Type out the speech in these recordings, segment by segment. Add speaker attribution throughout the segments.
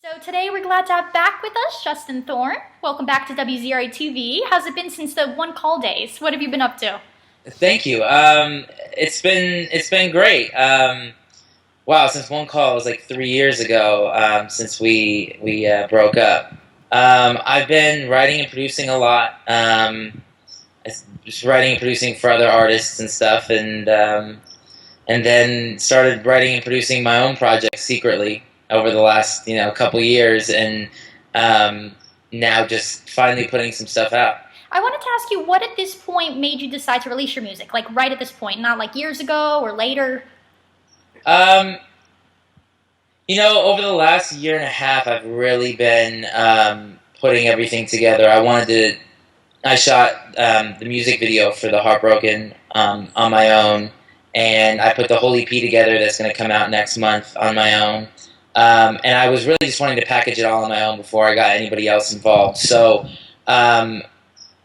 Speaker 1: So today we're glad to have back with us Justin Thorne. Welcome back to Wzra Tv. How's it been since the One Call days? What have you been up to?
Speaker 2: Thank you. It's been great. Wow, since One Call was like 3 years ago, since we broke up. I've been writing and producing a lot. Just writing and producing for other artists and stuff, and then started writing and producing my own projects secretly over the last couple years, and now just finally putting some stuff out.
Speaker 1: I wanted to ask you, what at this point made you decide to release your music? Like right at this point, not like years ago or later?
Speaker 2: Over the last year and a half, I've really been putting everything together. I shot the music video for the Heartbroken on my own, and I put the whole EP together that's going to come out next month on my own. And I was really just wanting to package it all on my own before I got anybody else involved. So, and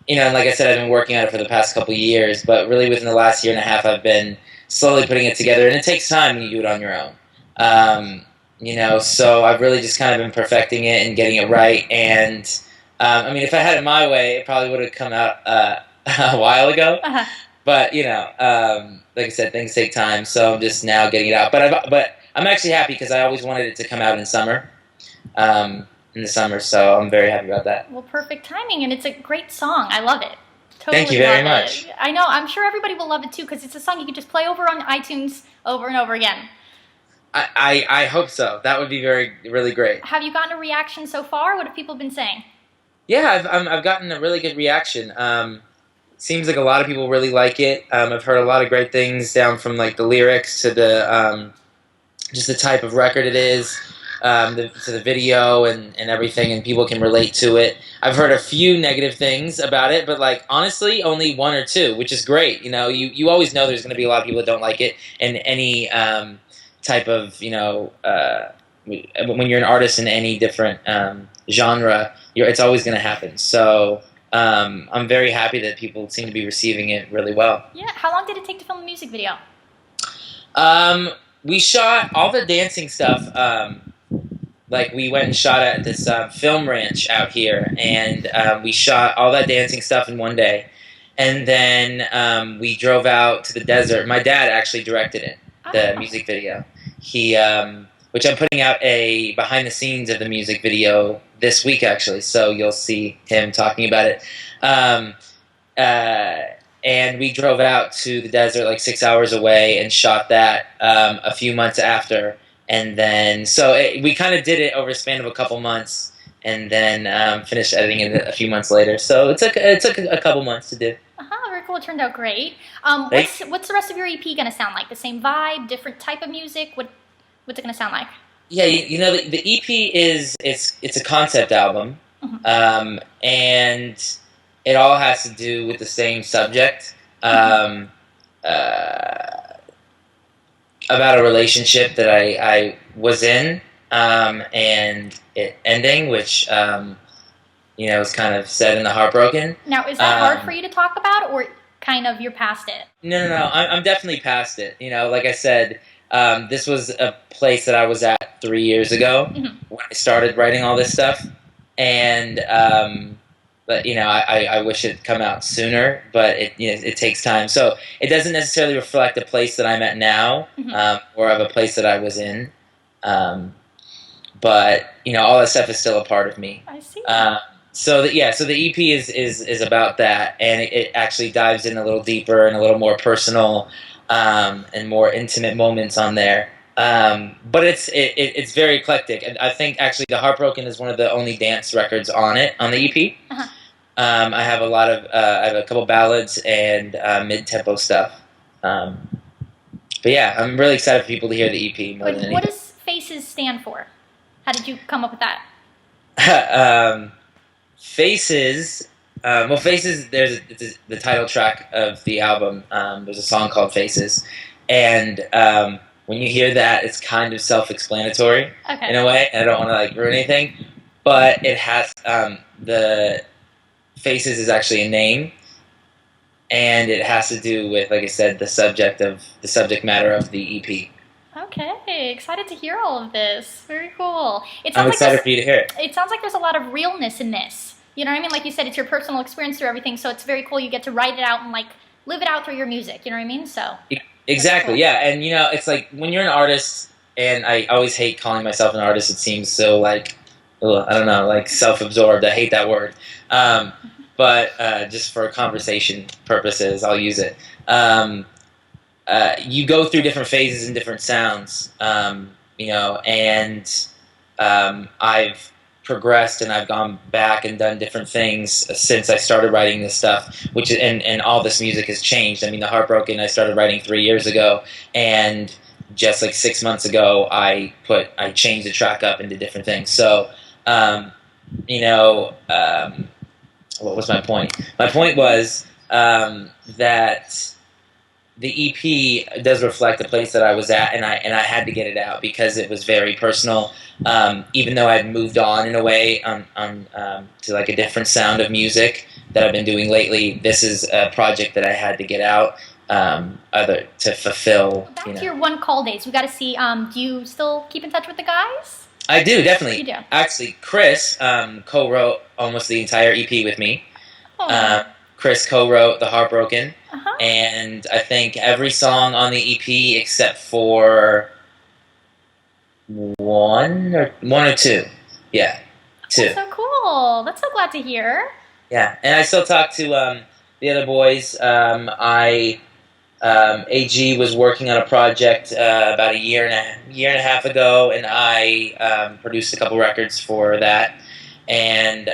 Speaker 2: like I said, I've been working on it for the past couple of years, but really within the last year and a half, I've been slowly putting it together, and it takes time when you do it on your own. So I've really just kind of been perfecting it and getting it right. And if I had it my way, it probably would have come out a while ago.
Speaker 1: Uh-huh.
Speaker 2: But like I said, things take time, so I'm just now getting it out. But I'm actually happy because I always wanted it to come out in summer. In the summer, so I'm very happy about that.
Speaker 1: Well, perfect timing, and it's a great song. I love it. Totally.
Speaker 2: Thank you very much.
Speaker 1: I know. I'm sure everybody will love it too because it's a song you can just play over on iTunes over and over again.
Speaker 2: I hope so. That would be really great.
Speaker 1: Have you gotten a reaction so far? What have people been saying?
Speaker 2: Yeah, I've gotten a really good reaction. Seems like a lot of people really like it. I've heard a lot of great things, down from like the lyrics to the just the type of record it is, to the video and everything, and people can relate to it. I've heard a few negative things about it, but like honestly, only one or two, which is great. You always know there's going to be a lot of people that don't like it, and any type of when you're an artist in any different genre, it's always going to happen. So I'm very happy that people seem to be receiving it really well.
Speaker 1: Yeah. How long did it take to film the music video?
Speaker 2: We shot all the dancing stuff. Like we went and shot at this film ranch out here, and we shot all that dancing stuff in one day. And then we drove out to the desert. My dad actually directed it, the music video. Which I'm putting out a behind the scenes of the music video this week, actually. So you'll see him talking about it. And we drove out to the desert like 6 hours away and shot that a few months after. And then, we kind of did it over a span of a couple months, and then finished editing it a few months later. So it took a couple months to do.
Speaker 1: Very cool. It turned out great. What's the rest of your EP going to sound like? The same vibe, different type of music? What's it going to sound like?
Speaker 2: Yeah, the EP it's a concept album, and it all has to do with the same subject, about a relationship that I was in, and it ending, which was kind of said in the Heartbroken.
Speaker 1: Now, is that hard for you to talk about, or kind of you're past it?
Speaker 2: No. I'm definitely past it. Like I said, this was a place that I was at 3 years ago when I started writing all this stuff, and but I wish it had come out sooner, but it takes time. So it doesn't necessarily reflect the place that I'm at now, or of a place that I was in. But all that stuff is still a part of me.
Speaker 1: I see.
Speaker 2: So the EP is about that, and it actually dives in a little deeper and a little more personal, and more intimate moments on there. But it's very eclectic, and I think actually the Heartbroken is one of the only dance records on the EP. I have a couple ballads and mid-tempo stuff. But yeah, I'm really excited for people to hear the EP more than anything.
Speaker 1: What does Faces stand for? How did you come up with that?
Speaker 2: Faces. Faces. There's the title track of the album. There's a song called Faces, and when you hear that, it's kind of self-explanatory in a way. And I don't want to ruin anything, but it has the Faces is actually a name, and it has to do with, like I said, the subject matter of the EP.
Speaker 1: Okay, excited to hear all of this. Very cool.
Speaker 2: I'm excited for you to hear it.
Speaker 1: It sounds like there's a lot of realness in this. You know what I mean? Like you said, it's your personal experience through everything, so it's very cool. You get to write it out and like live it out through your music. You know what I mean? So
Speaker 2: Exactly,
Speaker 1: cool.
Speaker 2: yeah. And it's like when you're an artist, and I always hate calling myself an artist. It seems so like, ugh, I don't know, like self-absorbed. I hate that word. But just for conversation purposes, I'll use it. You go through different phases and different sounds, and I've progressed and I've gone back and done different things since I started writing this stuff, and all this music has changed. I mean, the Heartbroken I started writing 3 years ago, and just like 6 months ago I changed the track up into different things. So, what was my point? My point was that the EP does reflect the place that I was at, and I had to get it out because it was very personal. Even though I'd moved on in a way to like a different sound of music that I've been doing lately, this is a project that I had to get out to fulfill.
Speaker 1: Back to your One Call days, we got to see. Do you still keep in touch with the guys?
Speaker 2: I do, definitely.
Speaker 1: You do.
Speaker 2: Actually, Chris co-wrote almost the entire EP with me.
Speaker 1: Oh.
Speaker 2: Chris co-wrote The Heartbroken,
Speaker 1: Uh-huh.
Speaker 2: and I think every song on the EP except for one or two. Yeah, two.
Speaker 1: That's so cool. That's so glad to hear.
Speaker 2: Yeah, and I still talk to the other boys. AG was working on a project about a year and a half ago, and I produced a couple records for that. And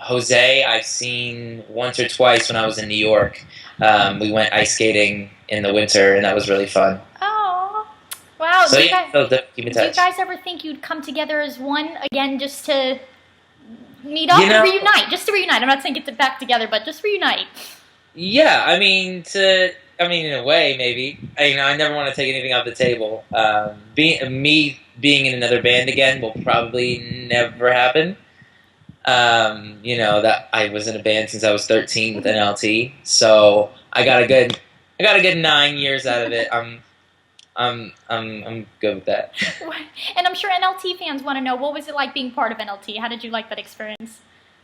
Speaker 2: Jose, I've seen once or twice when I was in New York. We went ice skating in the winter, and that was really fun.
Speaker 1: Oh, wow.
Speaker 2: So
Speaker 1: do you
Speaker 2: keep in touch.
Speaker 1: Do you guys ever think you'd come together as one again, just to meet up and reunite? Just to reunite. I'm not saying get back together, but just reunite.
Speaker 2: Yeah, I mean, in a way, maybe. I never want to take anything off the table. Being in another band again will probably never happen. That I was in a band since I was 13 with NLT, so I got a good 9 years out of it. I'm good with that.
Speaker 1: And I'm sure NLT fans want to know, what was it like being part of NLT? How did you like that experience?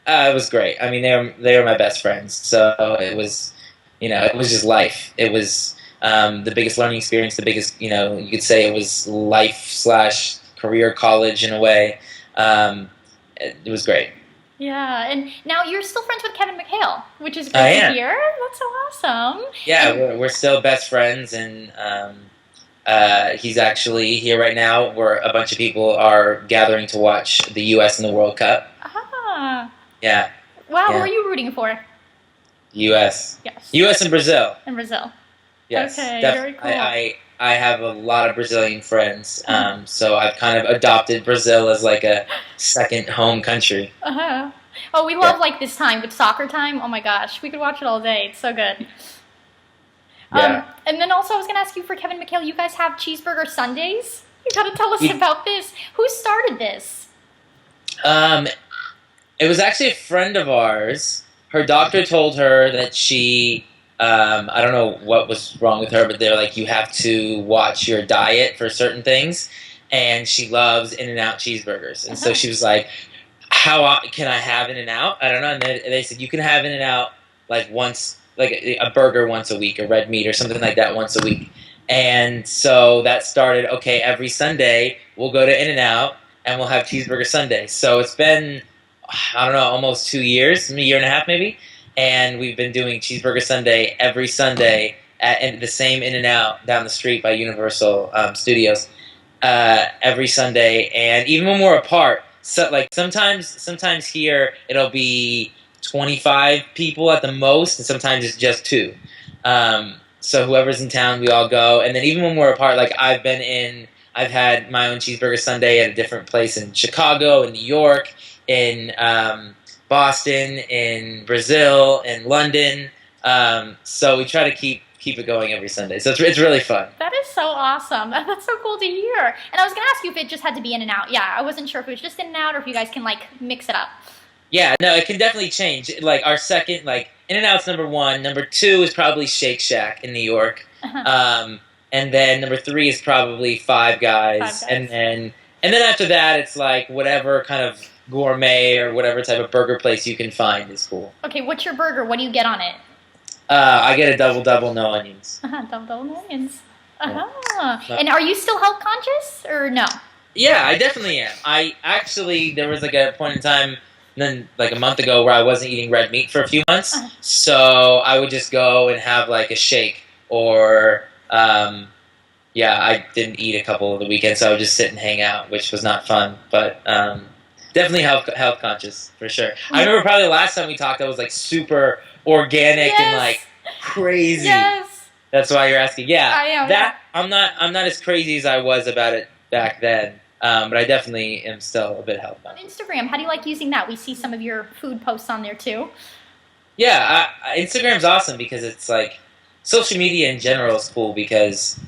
Speaker 2: It was great. I mean, they were my best friends, so it was, it was just life. It was the biggest learning experience. The biggest, you could say it was life/career college in a way. It was great.
Speaker 1: Yeah, and now you're still friends with Kevin McLeod, which is great to hear. That's so awesome.
Speaker 2: Yeah, we're still best friends, and he's actually here right now, where a bunch of people are gathering to watch the U.S. and the World Cup.
Speaker 1: Ah.
Speaker 2: Yeah.
Speaker 1: Wow, who are you rooting for?
Speaker 2: U.S.
Speaker 1: Yes.
Speaker 2: U.S. and Brazil.
Speaker 1: And Brazil.
Speaker 2: Yes.
Speaker 1: Okay, very cool.
Speaker 2: I have a lot of Brazilian friends, so I've kind of adopted Brazil as like a second home country.
Speaker 1: Uh-huh. Oh, we love like this time with soccer time. Oh my gosh, we could watch it all day. It's so good.
Speaker 2: Yeah.
Speaker 1: And then also I was going to ask you, for Kevin McLeod, you guys have Cheeseburger Sundays? You got to tell us about this. Who started this?
Speaker 2: It was actually a friend of ours. Her doctor told her that she... I don't know what was wrong with her, but they're like, you have to watch your diet for certain things, and she loves In-N-Out cheeseburgers, and so she was like, how can I have In-N-Out? I don't know, and they said you can have In-N-Out like once, like a burger once a week, or red meat or something like that once a week, and so that started, okay, every Sunday we'll go to In-N-Out and we'll have Cheeseburger Sunday. So it's been, I don't know, almost 2 years, a year and a half maybe. And we've been doing Cheeseburger Sunday every Sunday at the same In-N-Out down the street by Universal Studios every Sunday. And even when we're apart, so like sometimes here it'll be 25 people at the most, and sometimes it's just 2. So whoever's in town, we all go. And then even when we're apart, like I've had my own Cheeseburger Sunday at a different place in Chicago, in New York, in Boston, in Brazil, in London. So we try to keep it going every Sunday. So it's really fun.
Speaker 1: That is so awesome. That's so cool to hear. And I was going to ask you if it just had to be In-N-Out. Yeah, I wasn't sure if it was just In-N-Out or if you guys can like mix it up.
Speaker 2: Yeah, no, it can definitely change. Like our second, like In-N-Out's number 1. Number 2 is probably Shake Shack in New York. and then number 3 is probably Five Guys, and then after that it's like whatever kind of gourmet or whatever type of burger place you can find is cool.
Speaker 1: Okay, what's your burger? What do you get on it?
Speaker 2: I get a double, no onions.
Speaker 1: Double, no onions.
Speaker 2: Yeah.
Speaker 1: And are you still health conscious or no?
Speaker 2: Yeah, I definitely am. I actually, there was like a point in time, then like a month ago, where I wasn't eating red meat for a few months. So I would just go and have like a shake, or I didn't eat a couple of the weekends, so I would just sit and hang out, which was not fun. But definitely health conscious for sure. I remember probably the last time we talked, I was like super organic and like crazy.
Speaker 1: Yes.
Speaker 2: That's why you're asking. Yeah,
Speaker 1: I am.
Speaker 2: I'm not as crazy as I was about it back then. But I definitely am still a bit health conscious.
Speaker 1: Instagram, how do you like using that? We see some of your food posts on there too.
Speaker 2: Yeah, Instagram's awesome because it's like social media in general is cool because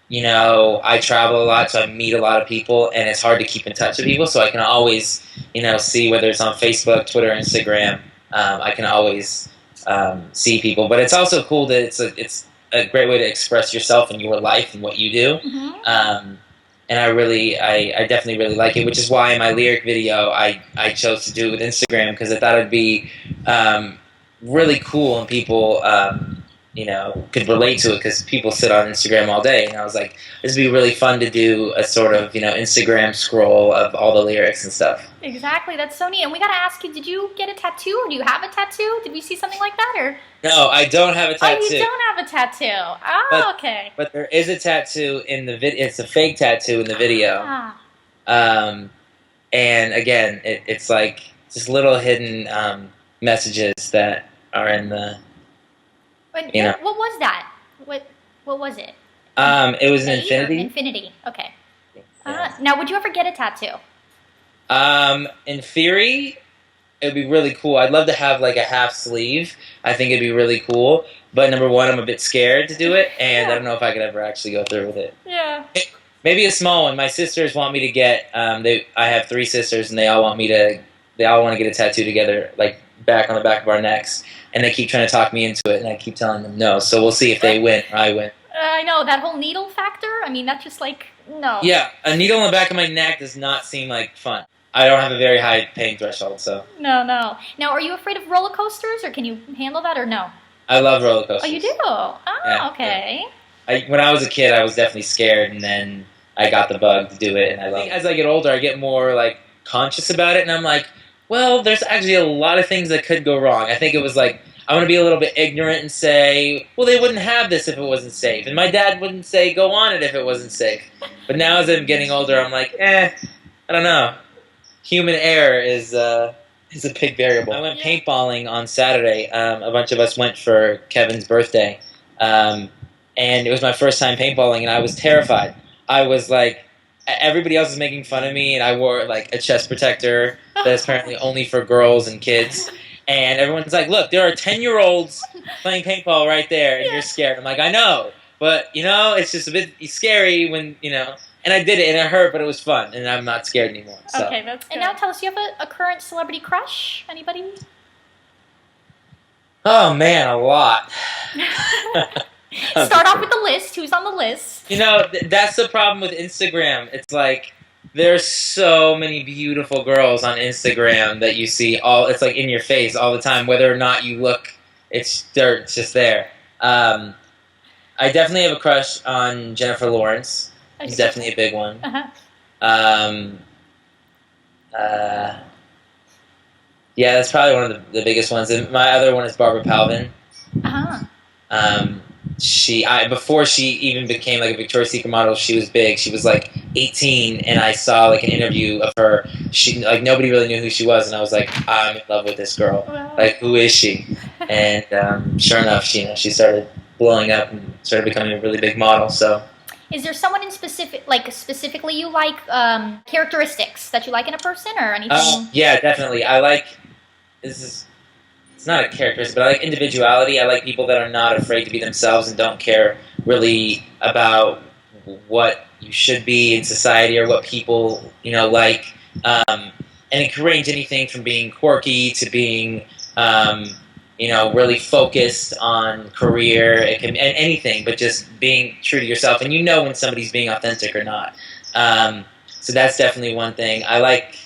Speaker 2: you know, I travel a lot, so I meet a lot of people, and it's hard to keep in touch with people. So I can always, you know, see whether it's on Facebook, Twitter, Instagram. I can always see people, but it's also cool that it's a great way to express yourself and your life and what you do. And I definitely really like it, which is why in my lyric video I chose to do it with Instagram, because I thought it'd be really cool and people you know, could relate to it, because people sit on Instagram all day, and I was like, this would be really fun to do a sort of, you know, Instagram scroll of all the lyrics and stuff.
Speaker 1: Exactly, that's so neat. And we gotta ask you, did you get a tattoo, or do you have a tattoo? Did we see something like that, or?
Speaker 2: No, I don't have a tattoo.
Speaker 1: Oh, you don't have a tattoo. Oh, okay.
Speaker 2: But there is a tattoo in the video. It's a fake tattoo in the video. And again, it's like just little hidden messages that are in the. You know.
Speaker 1: What was that? What was it?
Speaker 2: It was an infinity.
Speaker 1: Infinity. Okay.
Speaker 2: Yeah.
Speaker 1: Now, would you ever get a tattoo?
Speaker 2: In theory, it would be really cool. I'd love to have like a half sleeve. I think it'd be really cool. But number one, I'm a bit scared to do it, and I don't know if I could ever actually go through with it.
Speaker 1: Yeah.
Speaker 2: Maybe a small one. My sisters want me to get. I have 3 sisters, and they all want to get a tattoo together, like back on the back of our necks. And they keep trying to talk me into it, and I keep telling them no. So we'll see if they win or I win.
Speaker 1: I know, that whole needle factor, I mean, that's just like, no.
Speaker 2: Yeah, a needle in the back of my neck does not seem like fun. I don't have a very high pain threshold, so.
Speaker 1: No. Now, are you afraid of roller coasters, or can you handle that, or no?
Speaker 2: I love roller coasters.
Speaker 1: Oh, you do? Oh, yeah, okay.
Speaker 2: Yeah. When I was a kid, I was definitely scared, and then I got the bug to do it, and I love it. As I get older, I get more, like, conscious about it, and I'm like, well, there's actually a lot of things that could go wrong. I think it was like, I want to be a little bit ignorant and say, well, they wouldn't have this if it wasn't safe. And my dad wouldn't say, go on it if it wasn't safe. But now as I'm getting older, I'm like, I don't know. Human error is a big variable. I went paintballing on Saturday. A bunch of us went for Kevin's birthday. And it was my first time paintballing, and I was terrified. I was like, everybody else was making fun of me, and I wore like a chest protector that's apparently only for girls and kids. And everyone's like, look, there are 10-year-olds playing paintball right there, and you're scared. I'm like, I know, but, you know, it's just a bit scary when, you know, and I did it, and it hurt, but it was fun, and I'm not scared anymore. So.
Speaker 1: Okay, that's good. And now tell us, do you have a current celebrity crush? Anybody?
Speaker 2: Oh, man, a lot.
Speaker 1: Start off with the list. Who's on the list?
Speaker 2: You know, that's the problem with Instagram. It's like, there's so many beautiful girls on Instagram that you see it's like in your face all the time, whether or not you look, it's just there. I definitely have a crush on Jennifer Lawrence. She's definitely a big one. Yeah, that's probably one of the biggest ones. And my other one is Barbara Palvin. Before she even became like a Victoria's Secret model, she was big. She was like 18, and I saw like an interview of her. She like nobody really knew who she was, and I was like, I'm in love with this girl. Wow. Like, who is she? And sure enough, she started blowing up and started becoming a really big model. So,
Speaker 1: is there someone in specifically you like characteristics that you like in a person or anything?
Speaker 2: Yeah, definitely. I like It's not a characteristic, but I like individuality. I like people that are not afraid to be themselves and don't care really about what you should be in society or what people, you know, like. And it can range anything from being quirky to being, really focused on career. It can and anything, but just being true to yourself, and when somebody's being authentic or not. So that's definitely one thing. I like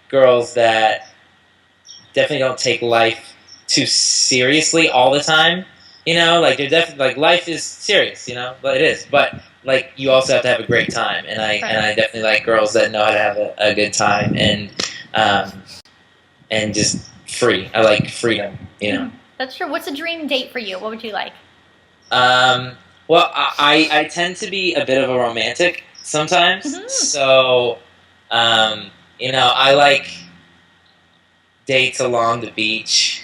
Speaker 2: girls that definitely don't take life too seriously all the time. Like they're definitely like life is serious. But it is. But like you also have to have a great time, and I definitely like girls that know how to have a good time and just free. I like freedom.
Speaker 1: That's true. What's a dream date for you? What would you like?
Speaker 2: Well, I tend to be a bit of a romantic sometimes, so I like dates along the beach.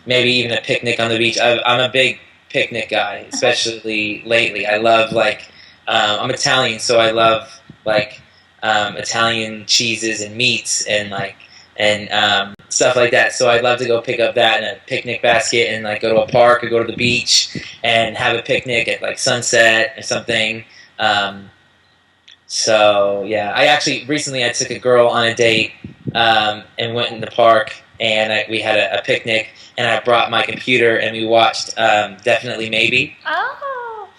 Speaker 2: Maybe even a picnic on the beach. I'm a big picnic guy, especially lately. I love I'm Italian, so I love Italian cheeses and meats and stuff like that. So I'd love to go pick up that in a picnic basket and go to a park or go to the beach and have a picnic at sunset or something. So yeah, I actually recently I took a girl on a date and went in the park and we had a picnic and I brought my computer and we watched Definitely Maybe.
Speaker 1: Oh.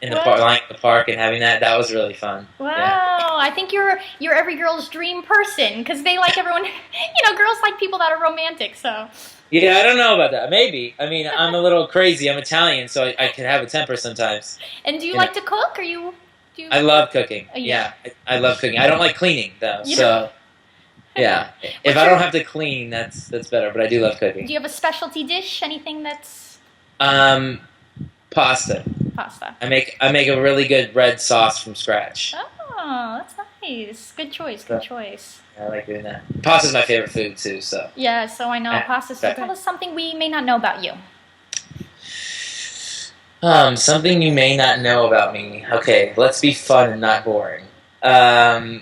Speaker 2: In the park, lying in the park and having that was really fun.
Speaker 1: Wow,
Speaker 2: yeah.
Speaker 1: I think you're every girl's dream person because they like everyone. Girls like people that are romantic. So.
Speaker 2: Yeah, I don't know about that. Maybe. I mean, I'm a little crazy. I'm Italian, so I can have a temper sometimes.
Speaker 1: And do you like to cook?
Speaker 2: I love cooking. Yeah, I love cooking. I don't like cleaning though. So. Yeah, if I don't have to clean, that's better. But I do love cooking.
Speaker 1: Do you have a specialty dish? Anything that's?
Speaker 2: Pasta.
Speaker 1: Pasta.
Speaker 2: I make a really good red sauce from scratch.
Speaker 1: Oh, that's nice. Good choice. Good choice.
Speaker 2: I like doing that. Pasta's my favorite food too. So.
Speaker 1: Yeah, so I know pasta. So tell us something we may not know about you.
Speaker 2: Something you may not know about me. Okay, let's be fun and not boring. I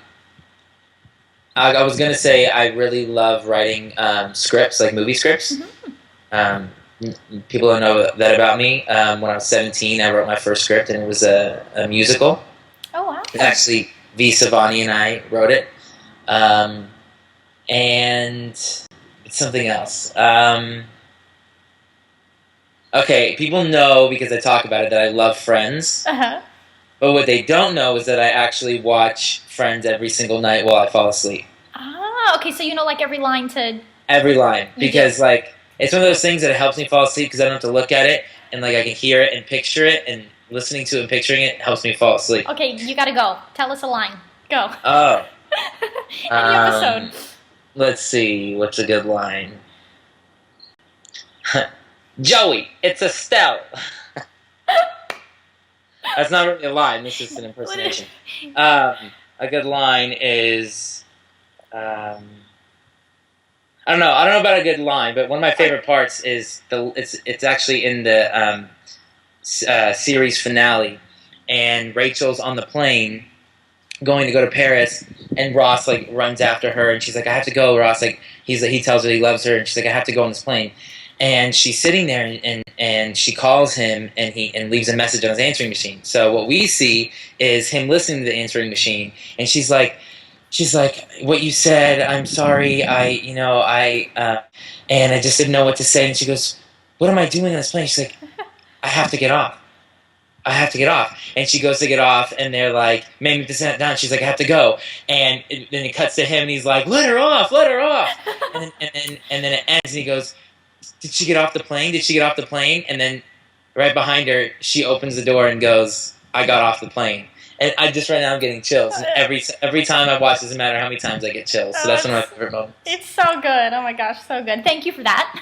Speaker 2: was gonna say I really love writing scripts, like movie scripts. People don't know that about me. When I was 17, I wrote my first script, and it was a musical.
Speaker 1: Oh wow!
Speaker 2: Actually, V. Savani and I wrote it, and it's something else. Okay, people know because I talk about it that I love Friends. But what they don't know is that I actually watch Friends every single night while I fall asleep.
Speaker 1: Ah, okay. So you know every line to...
Speaker 2: Every line. Because, it's one of those things that helps me fall asleep because I don't have to look at it and, I can hear it and picture it and listening to it and picturing it helps me fall asleep.
Speaker 1: Okay, you gotta go. Tell us a line. Go.
Speaker 2: Oh.
Speaker 1: Any episode.
Speaker 2: Let's see. What's a good line? Joey, it's Estelle. That's not really a line. This is an impersonation. A good line is, I don't know. I don't know about a good line, but one of my favorite parts is it's actually in the series finale, and Rachel's on the plane going to go to Paris, and Ross runs after her, and she's like, "I have to go." Ross he tells her he loves her, and she's like, "I have to go on this plane." And she's sitting there, and she calls him, and leaves a message on his answering machine. So what we see is him listening to the answering machine, and she's like, "What you said, I'm sorry. And I just didn't know what to say." And she goes, "What am I doing on this plane?" She's like, "I have to get off. I have to get off." And she goes to get off, and they're like, "Maybe this is done." She's like, "I have to go." And then it cuts to him, and he's like, "Let her off, let her off." And then it ends, and he goes, "Did she get off the plane? Did she get off the plane?" And then right behind her, she opens the door and goes, "I got off the plane." And right now I'm getting chills. Every time I watch, doesn't matter how many times I get chills. So that's one of my favorite moments.
Speaker 1: It's so good. Oh my gosh, so good. Thank you for that.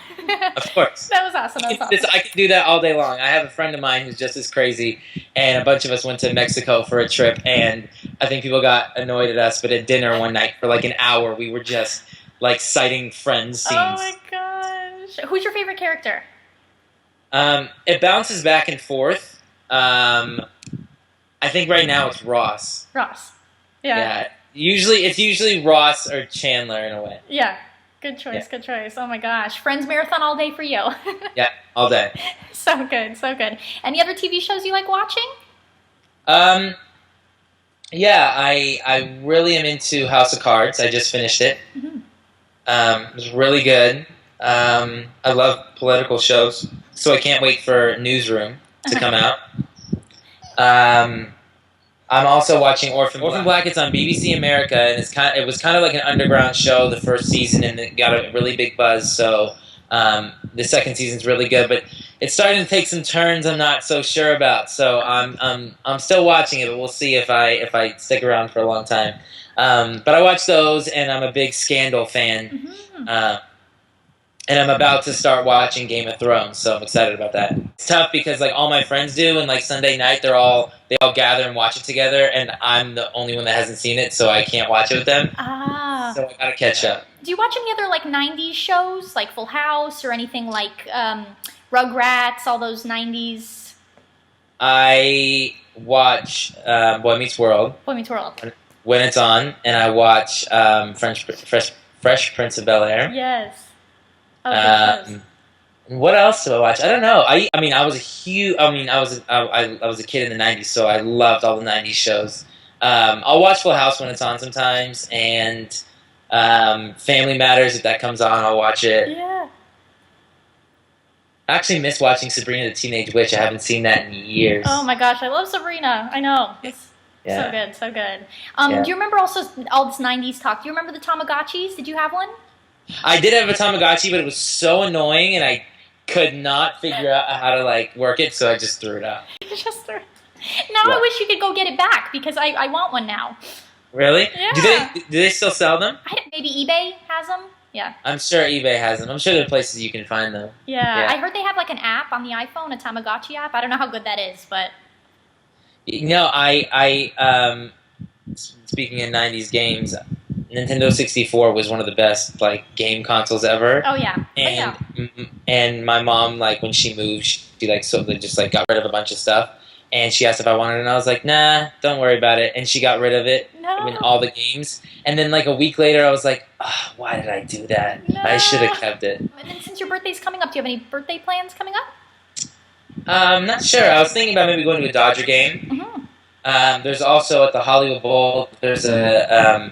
Speaker 2: Of course.
Speaker 1: That was awesome.
Speaker 2: I can do that all day long. I have a friend of mine who's just as crazy, and a bunch of us went to Mexico for a trip, and I think people got annoyed at us, but at dinner one night for an hour, we were just citing Friends scenes.
Speaker 1: Oh my gosh. Who's your favorite character?
Speaker 2: It bounces back and forth. I think right now it's Ross.
Speaker 1: Ross. Yeah.
Speaker 2: It's usually Ross or Chandler in a way.
Speaker 1: Yeah. Good choice. Good choice. Oh my gosh. Friends marathon all day for you.
Speaker 2: Yeah, all day.
Speaker 1: So good. So good. Any other TV shows you like watching?
Speaker 2: Yeah, I really am into House of Cards. I just finished it.
Speaker 1: Mm-hmm.
Speaker 2: It was really good. I love political shows, so I can't wait for Newsroom to come out. I'm also watching Orphan Black. It's on BBC America, and it was kind of like an underground show the first season, and it got a really big buzz. So the second season's really good, but it's starting to take some turns I'm not so sure about. So I'm still watching it, but we'll see if I stick around for a long time. But I watch those, and I'm a big Scandal fan. And I'm about to start watching Game of Thrones, so I'm excited about that. It's tough because like all my friends do, and like Sunday night they all gather and watch it together, and I'm the only one that hasn't seen it, so I can't watch it with them. So I gotta catch up.
Speaker 1: Do you watch any other like '90s shows, like Full House or anything like Rugrats, all those '90s?
Speaker 2: I watch Boy Meets World.
Speaker 1: Boy Meets World.
Speaker 2: When it's on, and I watch Fresh Prince of Bel-Air.
Speaker 1: Yes.
Speaker 2: What else do I watch? I don't know. I mean, I was a kid in the '90s, so I loved all the '90s shows. I'll watch Full House when it's on sometimes, and Family Matters if that comes on, I'll watch it.
Speaker 1: Yeah.
Speaker 2: I actually miss watching Sabrina the Teenage Witch. I haven't seen that in years.
Speaker 1: Oh my gosh, I love Sabrina. I know. It's so good, so good. Do you remember also all this '90s talk? Do you remember the Tamagotchis? Did you have one?
Speaker 2: I did have a Tamagotchi, but it was so annoying, and I could not figure out how to like work it, so I just threw it out.
Speaker 1: Now I wish you could go get it back because I want one now.
Speaker 2: Really?
Speaker 1: Yeah.
Speaker 2: Do they still sell them?
Speaker 1: Maybe eBay has them. Yeah.
Speaker 2: I'm sure eBay has them. I'm sure there are places you can find them.
Speaker 1: Yeah. I heard they have like an app on the iPhone, a Tamagotchi app. I don't know how good that is, but.
Speaker 2: You know, speaking of '90s games, Nintendo 64 was one of the best like game consoles ever.
Speaker 1: Oh yeah.
Speaker 2: And my mom, like when she moved, she like just like got rid of a bunch of stuff, and she asked if I wanted it, and I was like, nah, don't worry about it. And she got rid of it.
Speaker 1: No.
Speaker 2: I mean, all the games. And then like a week later, I was like, oh, why did I do that?
Speaker 1: No.
Speaker 2: I should have kept it.
Speaker 1: And then since your birthday's coming up, do you have any birthday plans coming up?
Speaker 2: I'm not sure. I was thinking about maybe going to a Dodger game. There's also at the Hollywood Bowl, there's a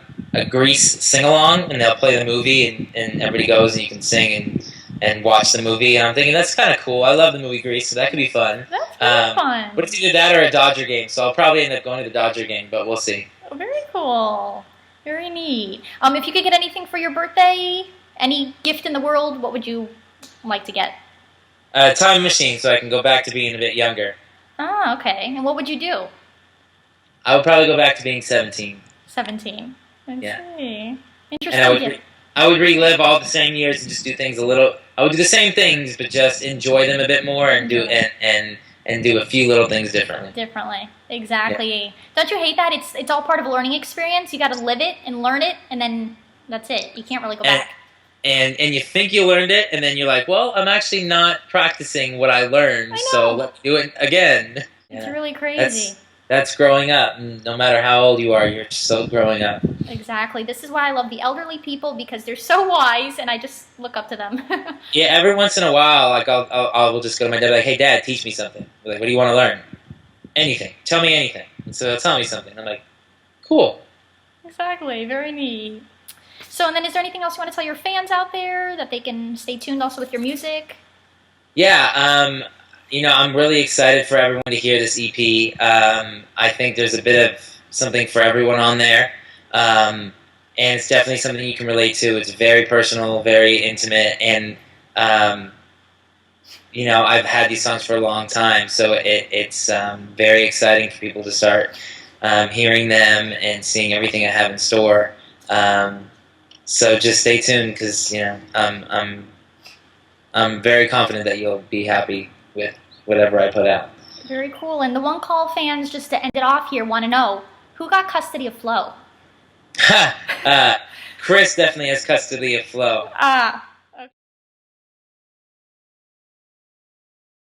Speaker 2: Grease sing-along, and they'll play the movie, and everybody goes, and you can sing and watch the movie. And I'm thinking, that's kind of cool. I love the movie Grease, so that could be fun.
Speaker 1: That's very fun.
Speaker 2: But it's either that or a Dodger game, so I'll probably end up going to the Dodger game, but we'll see.
Speaker 1: Oh, very cool. Very neat. If you could get anything for your birthday, any gift in the world, what would you like to get?
Speaker 2: A time machine, so I can go back to being a bit younger.
Speaker 1: Oh, okay. And what would you do?
Speaker 2: I would probably go back to being 17.
Speaker 1: 17. I see. Interesting.
Speaker 2: And I would relive all the same years and just do things a little. I would do the same things, but just enjoy them a bit more and do a few little things differently.
Speaker 1: Exactly.
Speaker 2: Yeah.
Speaker 1: Don't you hate that? It's all part of a learning experience. You got to live it and learn it, and then that's it. You can't really go back.
Speaker 2: And you think you learned it, and then you're like, well, I'm actually not practicing what I learned, so let me do it again.
Speaker 1: It's really crazy.
Speaker 2: That's growing up. No matter how old you are, you're still growing up.
Speaker 1: Exactly. This is why I love the elderly people, because they're so wise, and I just look up to them.
Speaker 2: Yeah, every once in a while, like I'll just go to my dad, like, hey, Dad, teach me something. They're like, what do you want to learn? Anything. Tell me anything. And so they'll tell me something. I'm like, cool.
Speaker 1: Exactly. Very neat. So, and then is there anything else you want to tell your fans out there that they can stay tuned also with your music?
Speaker 2: Yeah, I'm really excited for everyone to hear this EP. I think there's a bit of something for everyone on there. And it's definitely something you can relate to. It's very personal, very intimate, and, I've had these songs for a long time, so it's very exciting for people to start hearing them and seeing everything I have in store. So just stay tuned, because I'm very confident that you'll be happy with whatever I put out.
Speaker 1: Very cool. And the One Call fans, just to end it off here, want to know, who got custody of Flo?
Speaker 2: Chris definitely has custody of Flo.